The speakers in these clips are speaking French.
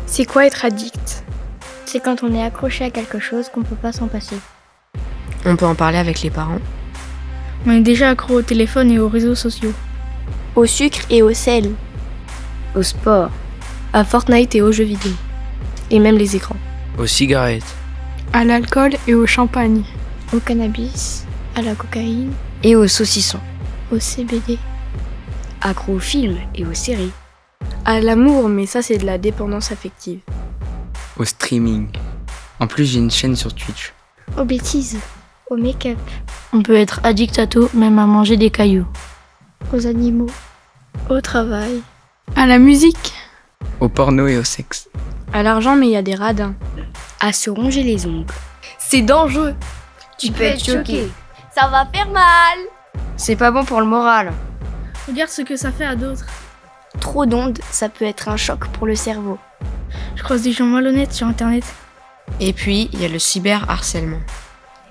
C'est quoi être addict? C'est quand on est accroché à quelque chose qu'on peut pas s'en passer. On peut en parler avec les parents. On est déjà accro au téléphone et aux réseaux sociaux. Au sucre et au sel. Au sport, à Fortnite et aux jeux vidéo. Et même les écrans. Aux cigarettes. À l'alcool et au champagne. Au cannabis, à la cocaïne, Et aux saucissons. au CBD. Accro aux films et aux séries. À l'amour, mais ça c'est de la dépendance affective. Au streaming. En plus, j'ai une chaîne sur Twitch. Aux bêtises, au make-up, On peut être addict à tout, même à manger des cailloux. aux animaux. Au travail. À la musique. Au porno et au sexe. À l'argent, mais il y a des radins. À se ronger les ongles. C'est dangereux. Tu peux être choqué. Ça va faire mal. C'est pas bon pour le moral. Regarde ce que ça fait à d'autres. Trop d'ondes, ça peut être un choc pour le cerveau. Je croise des gens malhonnêtes sur internet. Et puis, il y a le cyberharcèlement.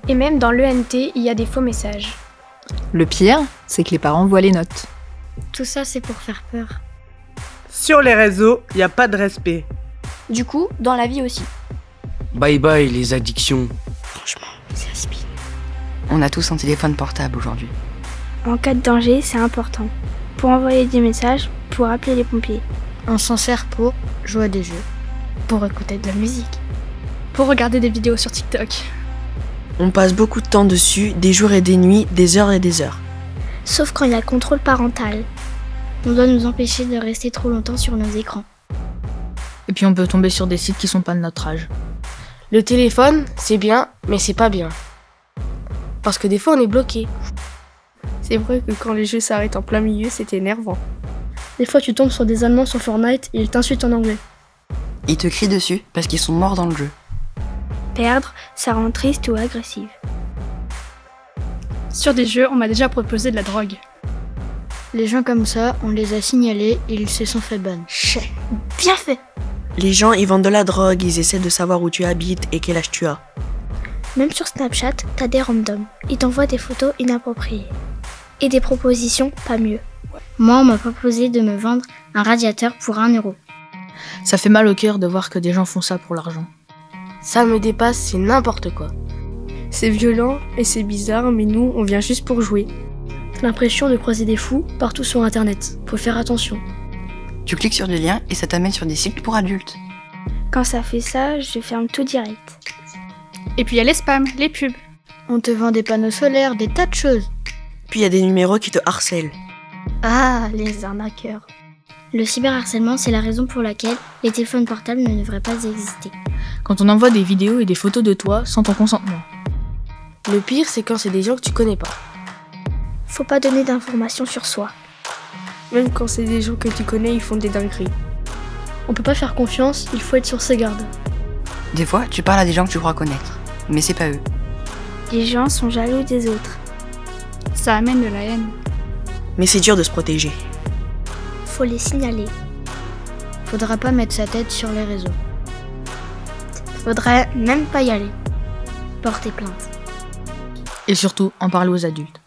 Et même dans l'ENT, il y a des faux messages. Le pire, c'est que les parents voient les notes. Tout ça, c'est pour faire peur. Sur les réseaux, il n'y a pas de respect. Du coup, dans la vie aussi. Bye bye les addictions. Franchement, c'est speed. On a tous un téléphone portable aujourd'hui. En cas de danger, c'est important. Pour envoyer des messages, pour appeler les pompiers. On s'en sert pour jouer à des jeux. Pour écouter de la musique. Pour regarder des vidéos sur TikTok. On passe beaucoup de temps dessus, des jours et des nuits, des heures et des heures. Sauf quand il y a le contrôle parental. On doit nous empêcher de rester trop longtemps sur nos écrans. Et puis on peut tomber sur des sites qui sont pas de notre âge. Le téléphone, c'est bien, mais c'est pas bien. Parce que des fois, on est bloqué. C'est vrai que quand les jeux s'arrêtent en plein milieu, c'est énervant. Des fois, tu tombes sur des Allemands sur Fortnite et ils t'insultent en anglais. Ils te crient dessus parce qu'ils sont morts dans le jeu. Perdre, ça rend triste ou agressif. Sur des jeux, on m'a déjà proposé de la drogue. Les gens comme ça, on les a signalés et ils se sont fait ban. Bien fait. Les gens, ils vendent de la drogue, ils essaient de savoir où tu habites et quel âge tu as. Même sur Snapchat, t'as des randoms. Ils t'envoient des photos inappropriées. Et des propositions pas mieux. Moi, on m'a proposé de me vendre un radiateur pour 1 euro. Ça fait mal au cœur de voir que des gens font ça pour l'argent. Ça me dépasse, c'est n'importe quoi. C'est violent et c'est bizarre, mais nous, on vient juste pour jouer. T'as l'impression de croiser des fous partout sur internet. Faut faire attention. Tu cliques sur des liens et ça t'amène sur des sites pour adultes. Quand ça fait ça, je ferme tout direct. Et puis il y a les spams, les pubs. On te vend des panneaux solaires, des tas de choses. Puis il y a des numéros qui te harcèlent. Ah, les arnaqueurs. Le cyberharcèlement, c'est la raison pour laquelle les téléphones portables ne devraient pas exister. Quand on envoie des vidéos et des photos de toi sans ton consentement. Le pire, c'est quand c'est des gens que tu connais pas. Faut pas donner d'informations sur soi. Même quand c'est des gens que tu connais, ils font des dingueries. On peut pas faire confiance, il faut être sur ses gardes. Des fois, tu parles à des gens que tu crois connaître, mais c'est pas eux. Les gens sont jaloux des autres. Ça amène de la haine. Mais c'est dur de se protéger. Faut les signaler. Faudra pas mettre sa tête sur les réseaux. Faudrait même pas y aller. Porter plainte. Et surtout, en parler aux adultes.